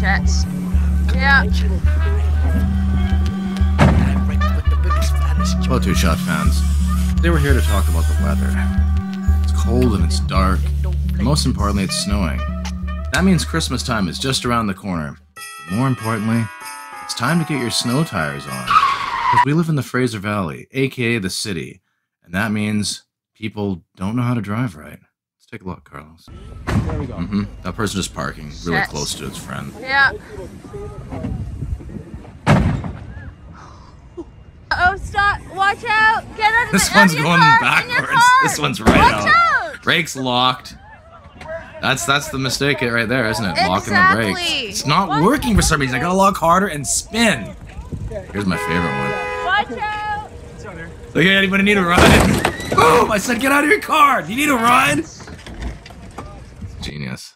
Jets. Yeah. Well, Two Shot fans, they were here to talk about the weather. It's cold and it's dark, and most importantly, it's snowing. That means Christmas time is just around the corner. But more importantly, it's time to get your snow tires on. Because we live in the Fraser Valley, aka the city, and that means people don't know how to drive right. Let's take a look, Carlos. There we go. That person is parking really close to his friend. Yeah. Oh, stop! Watch out! Get out of This the one's out of going your car, backwards. This one's right Watch out. out! Brakes locked. That's the mistake right there, isn't it? Locking the Exactly. brakes. It's not working for some reason. I gotta lock harder and spin. Here's my favorite one. Watch out! So, hey, anybody need a ride? Boom! I said get out of your car. Do you need a ride? Genius.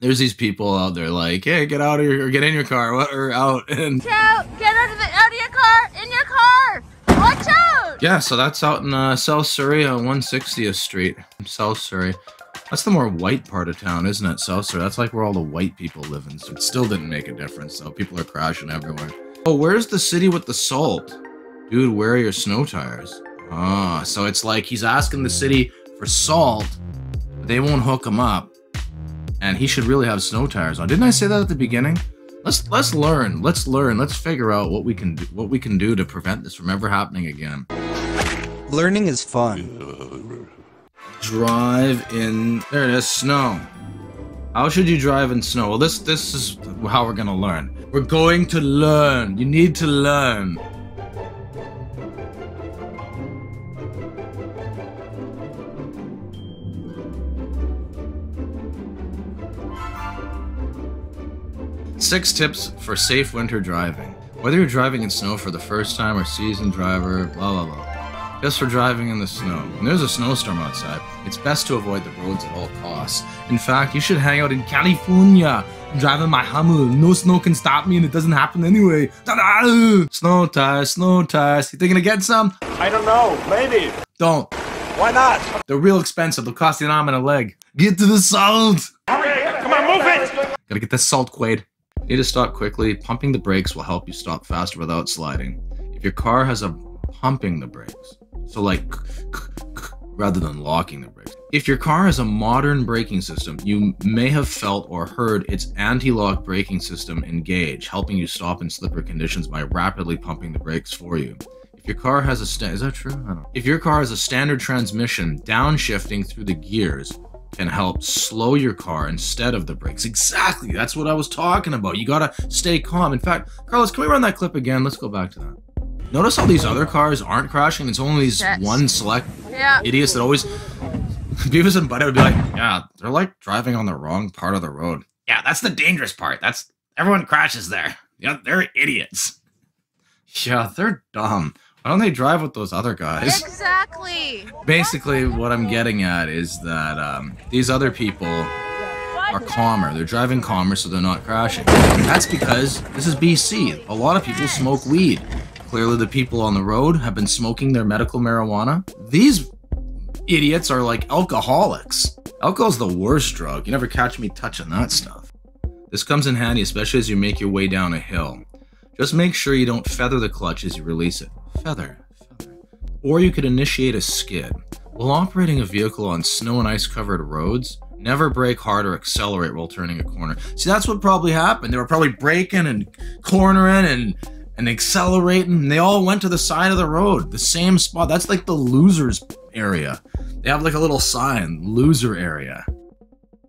There's these people out there like, hey, get out of your, or get in your car, or out, and Watch out! Get out of your car! In your car! Watch out! yeah. So that's out in South Surrey on 160th Street, South Surrey. That's the more white part of town, isn't it? South Surrey. That's like where all the white people live, and so it still didn't make a difference. So people are crashing everywhere. Oh, where's the city with the salt, dude? Where are your snow tires? Ah, so it's like he's asking the city for salt, but they won't hook him up. And he should really have snow tires on. Didn't I say that at the beginning? Let's learn. Let's learn. Let's figure out what we can do to prevent this from ever happening again. Learning is fun. Drive in. There it is. Snow. How should you drive in snow? Well, this is how we're gonna learn. We're going to learn. You need to learn. Six tips for safe winter driving. Whether you're driving in snow for the first time or seasoned driver, blah blah blah. Just for driving in the snow. When there's a snowstorm outside, it's best to avoid the roads at all costs. In fact, you should hang out in California. I'm driving my Hummer. No snow can stop me and it doesn't happen anyway. Ta-da! Snow tires, snow tires. You thinking of getting some? I don't know. Maybe. Don't. Why not? They're real expensive. They'll cost you an arm and a leg. Get to the salt. Hurry! Come on, move it! Gotta get this salt, Quaid. Need to stop quickly. Pumping the brakes will help you stop faster without sliding. If your car has a pumping the brakes, so like rather than locking the brakes. If your car has a modern braking system, you may have felt or heard its anti-lock braking system engage, helping you stop in slippery conditions by rapidly pumping the brakes for you. If your car has a is that true? I don't know. If your car has a standard transmission, downshifting through the gears can help slow your car instead of the brakes. Exactly, that's what I was talking about. You gotta stay calm. In fact, Carlos, can we run that clip again? Let's go back to that. Notice how these other cars aren't crashing? It's only these one select idiots that always... Beavis and Butthead would be like, yeah, they're like driving on the wrong part of the road. Yeah, that's the dangerous part. That's... Everyone crashes there. Yeah, they're idiots. Yeah, they're dumb. Why don't they drive with those other guys? Exactly. Basically, what I'm getting at is that these other people are calmer. They're driving calmer, so they're not crashing. That's because this is BC. A lot of people smoke weed. Clearly, the people on the road have been smoking their medical marijuana. These idiots are like alcoholics. Alcohol's the worst drug. You never catch me touching that stuff. This comes in handy, especially as you make your way down a hill. Just make sure you don't feather the clutch as you release it. Feather. Or you could initiate a skid. While operating a vehicle on snow and ice covered roads, never brake hard or accelerate while turning a corner. See, that's what probably happened. They were probably braking and cornering and accelerating, and they all went to the side of the road, the same spot. That's like the losers area. They have like a little sign, loser area.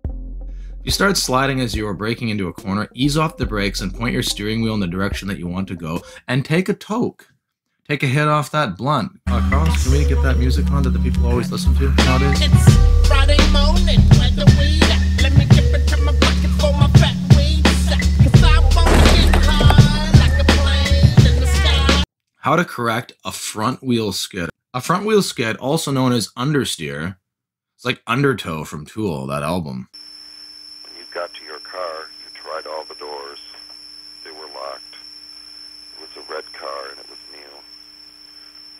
If you start sliding as you are braking into a corner, ease off the brakes and point your steering wheel in the direction that you want to go, and take a toke. Take a hit off that blunt. Carlos, can we get that music on that the people always listen to nowadays? It's Friday morning, where the weed at? Let me dip into my pocket for my fat weed sack. 'Cause I won't get high like a plane in the sky. How to correct a front wheel skid. A front wheel skid, also known as understeer. It's like Undertow from Tool, that album. When you got to your car, you tried all the doors. They were locked. It was a red car and it was new.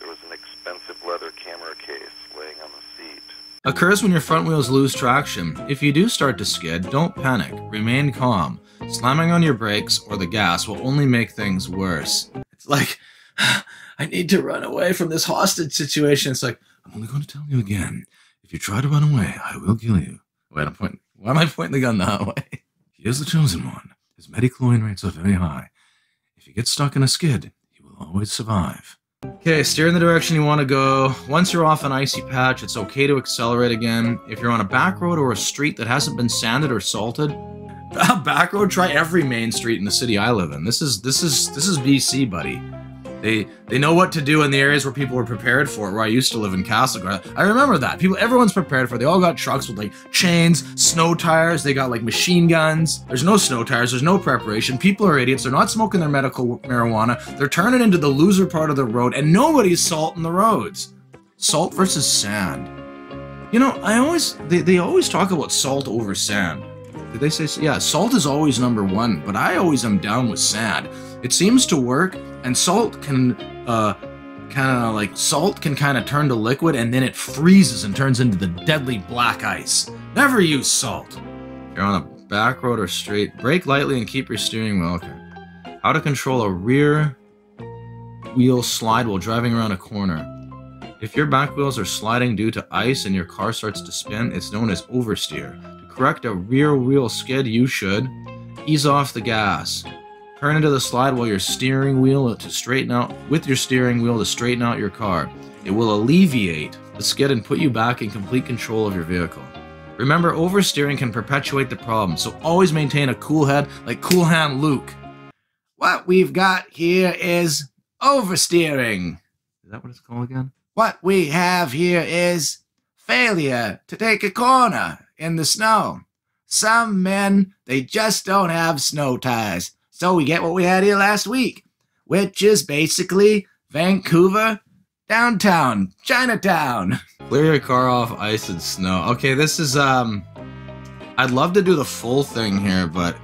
There was an expensive leather camera case laying on the seat. Occurs when your front wheels lose traction. If you do start to skid, don't panic. Remain calm. Slamming on your brakes or the gas will only make things worse. It's like, I need to run away from this hostage situation. It's like, I'm only going to tell you again. If you try to run away, I will kill you. Wait, why am I pointing the gun that way? He is the chosen one. His metacloin rates are very high. If you get stuck in a skid, he will always survive. Okay, steer in the direction you want to go. Once you're off an icy patch, it's okay to accelerate again. If you're on a back road or a street that hasn't been sanded or salted, back road, try every main street in the city I live in. This is BC, buddy. They know what to do in the areas where people were prepared for it, where I used to live in Castlegar. I remember that. Everyone's prepared for it. They all got trucks with like chains, snow tires, they got like machine guns. There's no snow tires, there's no preparation. People are idiots, they're not smoking their medical marijuana, they're turning into the loser part of the road, and nobody's salting the roads. Salt versus sand. You know, they always talk about salt over sand. Did they say, yeah, salt is always number one, but I always am down with sand. It seems to work, and salt can kind of turn to liquid, and then it freezes and turns into the deadly black ice. Never use salt. If you're on a back road or street, brake lightly and keep your steering wheel. Okay. How to control a rear wheel slide while driving around a corner. If your back wheels are sliding due to ice and your car starts to spin, it's known as oversteer. To correct a rear wheel skid, you should ease off the gas. Turn into the slide while your steering wheel to straighten out your car. It will alleviate the skid and put you back in complete control of your vehicle. Remember, oversteering can perpetuate the problem, so always maintain a cool head like Cool Hand Luke. What we've got here is oversteering. Is that what it's called again? What we have here is failure to take a corner in the snow. Some men, they just don't have snow tires. So we get what we had here last week, which is basically Vancouver, downtown, Chinatown. Clear your car off ice and snow. Okay, this is, I'd love to do the full thing here, but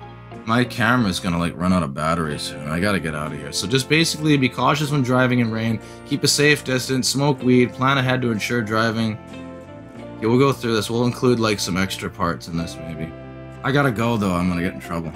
my camera's gonna like run out of battery soon. I gotta get out of here. So just basically be cautious when driving in rain, keep a safe distance, smoke weed, plan ahead to ensure driving. Okay, we'll go through this. We'll include like some extra parts in this maybe. I gotta go though, I'm gonna get in trouble.